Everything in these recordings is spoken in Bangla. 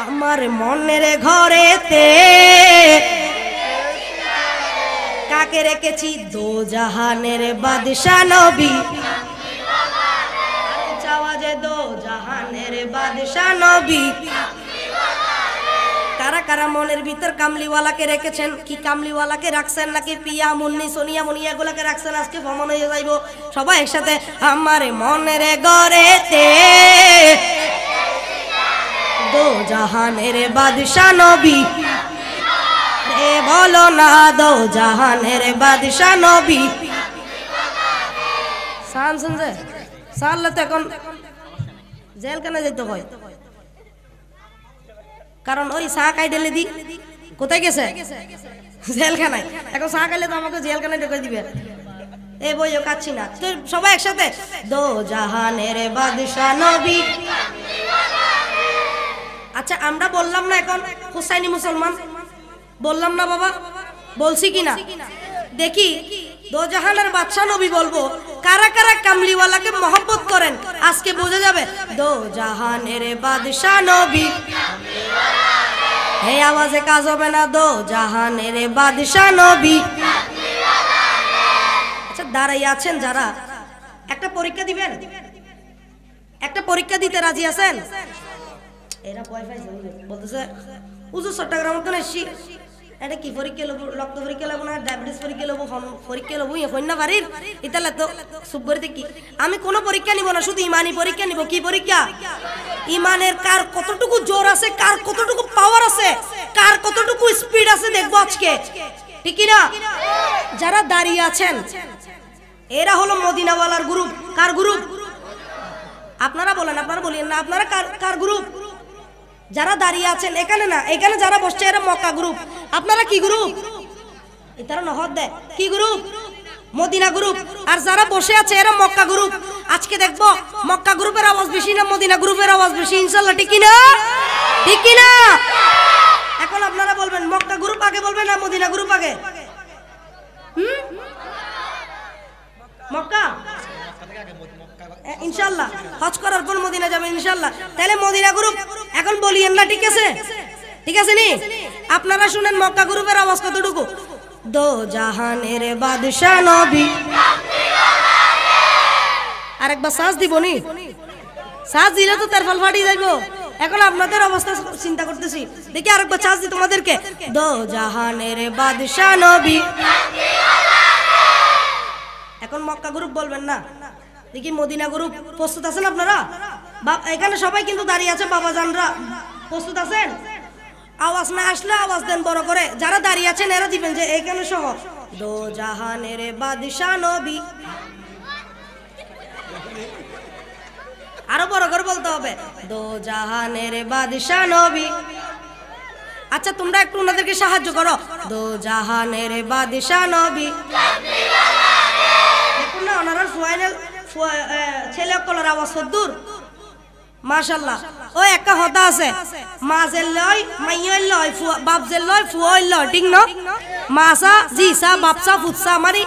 আমার মনের ঘরেতে কাকে রেখেছি দো জাহানের বাদশা নবী চাওয়া যে দো জাহানের বাদশা নবী কারা কারা মনের ভিতর কামলিওয়ালাকে রেখেছেন কি কামলিওয়ালাকে রাখছেন নাকি পিয়া মুন্নি সোনিয়া মুনিয়া গুলাকে রাখছেন আজকে ভ্রমণ হয়ে যাইব সবাই একসাথে আমার মনের ঘরেতে দো জাহানের বাদশা নবী রে বলো না দো জাহানের বাদশা নবী সান শুনছে সাল্লা তো এখন জেলখানে যেতে হয় কারণ ওই চা খাই ঢেলে দি কোথায় গেছে জেলখানায় এখন চা খাইলে তো আমাকে জেলখানায় ঢুকে দিবে এই বইও কাচ্ছি না তো সবাই একসাথে দো জাহানের বাদশা নবী আচ্ছা আমরা বললাম না এখন হুসাইনি মুসলমান বললাম না বাবা বলছি কিনা দেখি দো জাহানের বাদশা নবী বলবো কারা কারা কামলিওয়ালাকে মহব্বত করেন আজকে বোঝা যাবে দো জাহানের বাদশা নবী এই আওয়াজে কাজ হবে না দো জাহানের বাদশা নবী আচ্ছা দাঁড়াই আছেন যারা একটা পরীক্ষা দিবেন একটা পরীক্ষা দিতে রাজি আছেন এরা ওয়াইফাই বলতেছে উজু চট্টগ্রাম তো এসছি এটা কি পরীক্ষা লব রক্ত পরীক্ষা লব না ডায়াবেটিস পরীক্ষা লব পরীক্ষা লব হই না বাড়ির ইতালে তো সুবরিতে কি আমি কোনো পরীক্ষা নিব না শুধু ইমানি পরীক্ষা নিব কি পরীক্ষা ইমানের কার কতটুকু জোর আছে কার কতটুকু পাওয়ার আছে কার কতটুকু স্পিড আছে দেখব আজকে ঠিক কি না যারা দাঁড়িয়ে আছেন এরা হলো মদিনাওয়ালার গ্রুপ কার গ্রুপ আপনারা বলেন আপনারা বলেন না আপনারা কার গ্রুপ যারা দাঁড়িয়ে আছেন এখানে না এখানে যারা বসছে এরা মক্কা গ্রুপ আপনারা কি গ্রুপ এটারা নহদ দেয় কি গ্রুপ মদিনা গ্রুপ আর যারা বসে আছে এরা মক্কা গ্রুপ আজকে দেখবো মক্কা গ্রুপের আওয়াজ বেশি না মদিনা গ্রুপের আওয়াজ বেশি ইনশাআল্লাহ ঠিক কি না ঠিক কি না এখন আপনারা বলবেন মক্কা গ্রুপ আগে বলবেন না মদিনা গ্রুপ আগে মক্কা ইনশাআল্লাহ হজ করার পর মদিনা যাবেন ইনশাআল্লাহ তাহলে মদিনা গ্রুপ এখন বলিয়েন না ঠিক আছে নি আপনারা শুনেন মক্কা গ্রুপের আওয়াজ কতটুকু দো জাহানের বাদশা নবী আরেকবার সাজ দিব নি সাজ দিলে তো তার ফল ফাটি যাইব এখন আপনাদের অবস্থা চিন্তা করতেছি দেখি আরেকবার সাজ দি তোমাদেরকে দো জাহানের বাদশা নবী এখন মক্কা গ্রুপ বলবেন না দেখি মদিনা গ্রুপ প্রস্তুত আছেন আপনারা এখানে সবাই কিন্তু দাঁড়িয়ে আছে বাবা জানরা প্রস্তুত আছেন আওয়াজ না আসলে আওয়াজ দেন বড় করে যারা দাঁড়িয়ে আছেন এরা দিবেন যে এখানে সহ দো জাহানের বাদশা নবী আরো বড় করে বলতে হবে দো জাহানের বাদশা নবী আচ্ছা তোমরা একটু ওনাদেরকে সাহায্য করো দো জাহানের বাদশা নবী দেখুন না ওনারা ফাইনাল ছেলে কলার আওয়াজ সদ্দুর মাশাআল্লাহ ওই একটা হতা আছে মাঝের লয় মাইয়ের লয় বাপজের লয় ফুয়ের লয় ঠিক না মাসা জিসা বাপসা ফুৎসা মানে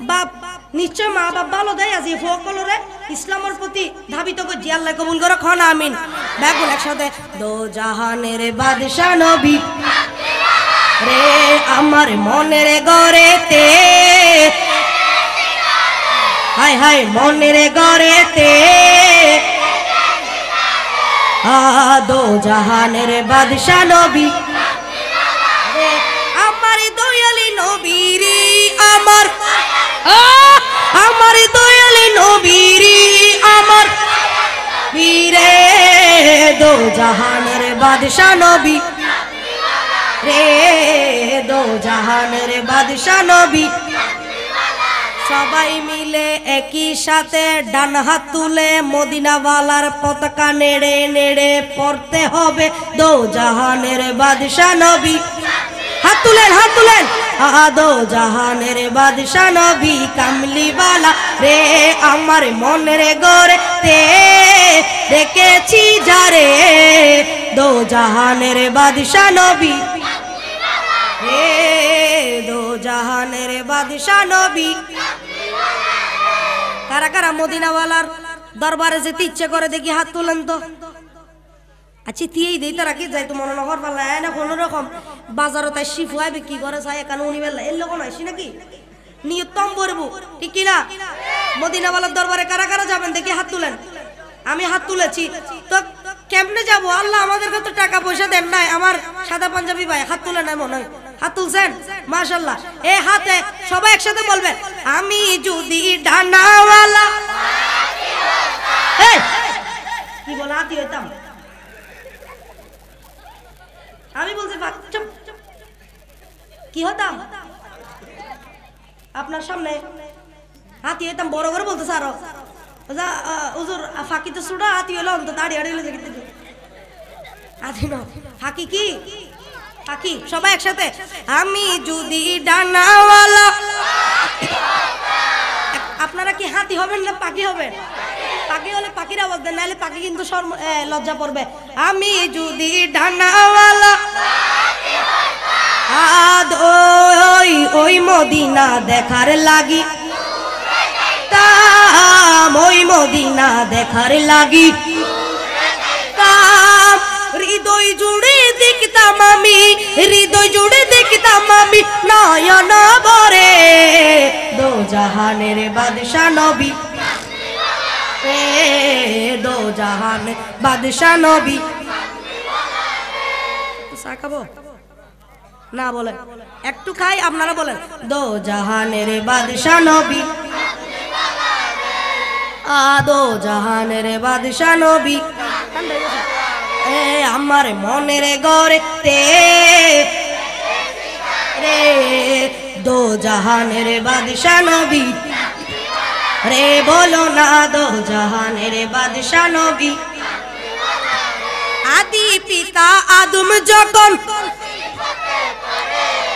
বাপ নিশ্চয় মা বাপ ভালো দেয় আজি ফকলরে ইসলামের প্রতি ধাবিত করছি আল্লাহ কবুল করে খন আমিন ব্যাগুল একসাথে দো জাহানের বাদশা নবী রে আমার মনের ঘরেতে হায় হায় মনের ঘরেতে দো জাহানের বাদশা নবী আমার দয়ালি নবীরি আমার দয়ালি নবীরি আমার বীরে দো জাহানের বাদশা নবী রে দো জাহানের বাদশা নবী সবাই মিলে একই সাথে ডান হাত তুলে মদিনাওয়ালার পতাকা নেড়ে নেড়ে পড়তে হবে দো জাহানের বাদশা নবী হাত তুলেন দো জাহানের বাদশা নবী কামলিওয়ালা রে আমার মনের ঘরেতে দেখেছি যারে দো জাহানের বাদশা নবী রে দো জাহানের বাদশা নবী কারা কারা মদিনাওয়ালার দরবারে যেতে ইচ্ছে করে দেখি হাত তুলেন তো আচ্ছা তিয়েই দেই তারা কি যাই তো মনে নহর পাল্লা না কোনো রকম বাজারও তাই শিফুয়াই বিক্রি করে চাই এখানে উনি বেলা এর লোক আসি নাকি নিয়তম করবো ঠিক কিনা মদিনাওয়ালার দরবারে কারা কারা যাবেন দেখি হাত তুলেন আমি হাত তুলেছি তো কেমনে যাব আল্লাহ আমাদের কাছে টাকা পয়সা দেন নাই আমার সাদা পাঞ্জাবি ভাই হাত তুলে নাই মনে হয় হাত তুলছেন মাশাআল্লাহ এই হাতে সবাই একসাথে বলবেন আমি যদি ডানাওয়ালা এই কি বলা হাতি হইতাম আমি বলছি কি হতাম আপনার সামনে হাতি হইতাম বড় করে বলতেছে আরো হুজুর ফাঁকি তো সুড়া হাতি হলো তো দাঁড়িয়ে দাঁড়িয়ে হাতি ন ফাঁকি কি ফাঁকি সবাই একসাথে আমি যদি ডানাওয়ালা আপনারা কি হাতি হবেন না পাখি হবেন পাখি হলে পাখির আওয়াজ দেন নাহলে পাখি কিন্তু লজ্জা পড়বে আমি যদি ডানাওয়ালা ওই মদিনা দেখার লাগি ওই মদিনা দেখার লাগি হৃদয় জুড়ে দেখতাম আমি হৃদয় জুড়ে দেখতাম আমি নয়ন ভরে দো জাহানের বাদশা নবী দো জাহান বাদশা নবী চা খাবো না বলেন একটু খাই আপনারা বলেন দো জাহানের বাদশা নবী দো জাহানের বাদশা নবী আমার মনের গড়ে রে দো জাহানের বাদশা নবী রে বলো না দো জাহানের বাদশা নবী আদি পিতা আদম যখন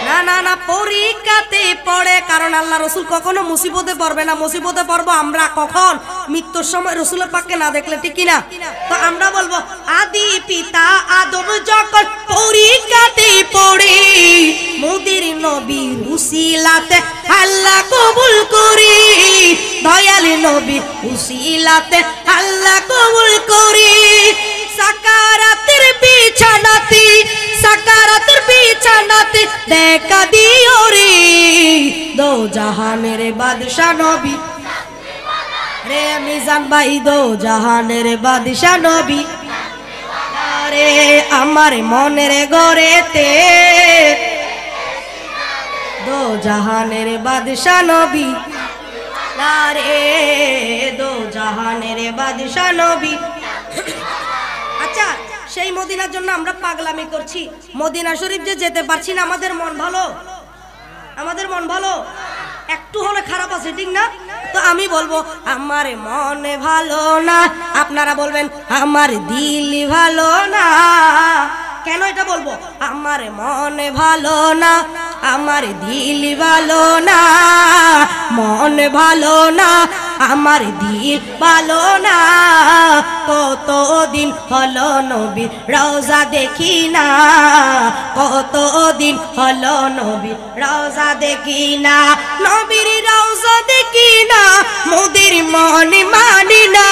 না না না পরীক্ষাতে পড়ে কারণ আল্লাহ রসুল কখনো মুসিবতে পড়বে না মুসিবতে পড়বো আমরা কখন মৃত্যুর সময় রসুলের পাককে না দেখলে ঠিক কিনা তো আমরা বলবো আদি পিতা আদম যখন পরীক্ষাতে পড়ে মোদের নবীর উসিলাতে আল্লাহ কবুল করি দয়াল নবী উসিলাতে আল্লাহ কবুল করি সাকারাতের বিছানাতে দেখা দিও রে দো জাহানের বাদশা নবী রে মিজান ভাই দো জাহানের বাদশা নবী রে আমার মনের গড়েতে দো জাহানের বাদশা নবী রে দো জাহানের বাদশা নবী আচ্ছা সেই মদিনার জন্য আমরা পাগলামি করছি মদিনা শরীফ যে যেতে পারছি না আমাদের মন ভালো একটু হলে খারাপ আছে ঠিক না তো আমি বলবো আমার মনে ভালো না আপনারা বলবেন আমার দিল ভালো না কেন এটা বলবো আমার মনে ভালো না আমার দিল ভালো না মন ভালো না আমার দিল ভালো না কতদিন হলো নবীর রওজা দেখি না কতদিন হলো নবীর রওজা দেখি না নবীর রওজা দেখি না মোদের মন মানে না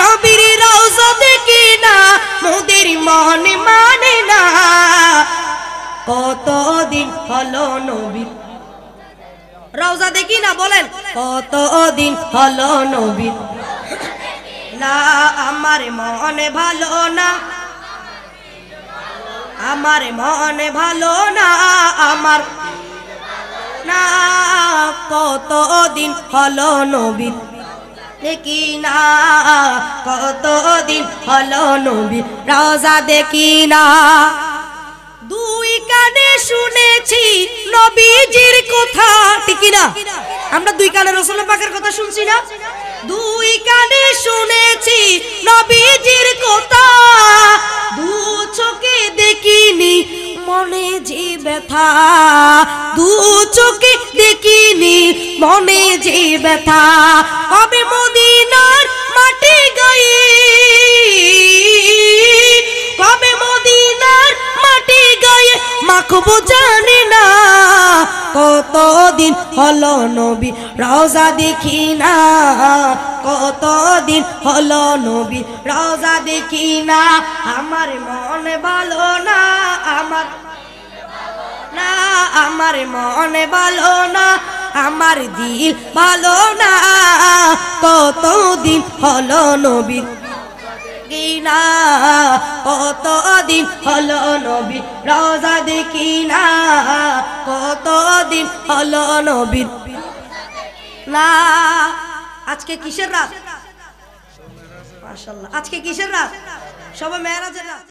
নবীর রওজা দেখি না মোদের মন মানে না কতদিন হলো নবীর রওজা দেখি না বলেন কতদিন হলো নবীর না আমার মনে ভালো না আমার মনে ভালো না আমার না কতদিন হলো নবীর দেখি না কতদিন হলো নবীর রওজা দেখি না দুই কানে শুনেছি নবীজির কথা ঠিক না আমরা দুই কানে রাসূল পাকের কথা শুনছি না দুই কানে শুনেছি নবীজির কথা দু চোখে দেখিনি মনে যে ব্যথা দু চোখে দেখিনি মনে যে ব্যথা কবে মদিনার মাটি গায়ে কবে মদিনার মাটি গায়ে মাখবো জানি না কতদিন হলো নবী রওজা দেখি না, কতদিন হলো নবী রওজা দেখি না। আমার মন ভালো না, আমার মন ভালো না, আমার দিল ভালো না, কতদিন হলো নবী কিনা, কতদিন হলো নবী রওজা দেখি না, কতদিন হলো নবী না। আজকে কিসের রাত? মাশাআল্লাহ, আজকে কিসের রাত? সবে মেরাজের রাত।